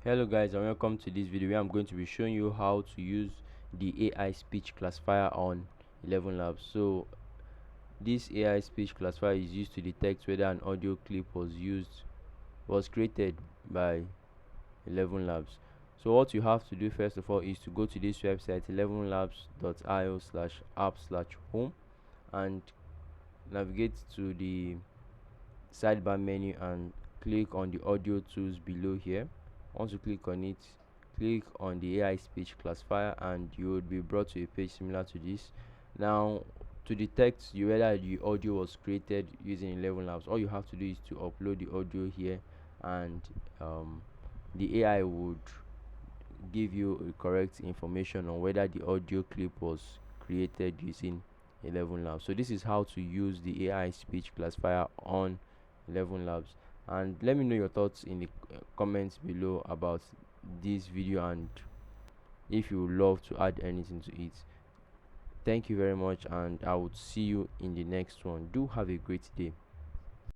Hello guys, and welcome to this video where I'm going to be showing you how to use the AI speech classifier on 11 Labs. So this AI speech classifier is used to detect whether an audio clip was created by 11 Labs. So what you have to do first of all is to go to this website 11labs.io/app/home and navigate to the sidebar menu and click on the audio tools below here. Once you click on it, click on the AI speech classifier and you will be brought to a page similar to this. Now, to detect whether the audio was created using 11 Labs, all you have to do is to upload the audio here, and the AI would give you a correct information on whether the audio clip was created using 11 Labs. So this is how to use the AI speech classifier on 11 Labs. And let me know your thoughts in the comments below about this video, and if you would love to add anything to it. Thank you very much, and I would see you in the next one. Do have a great day.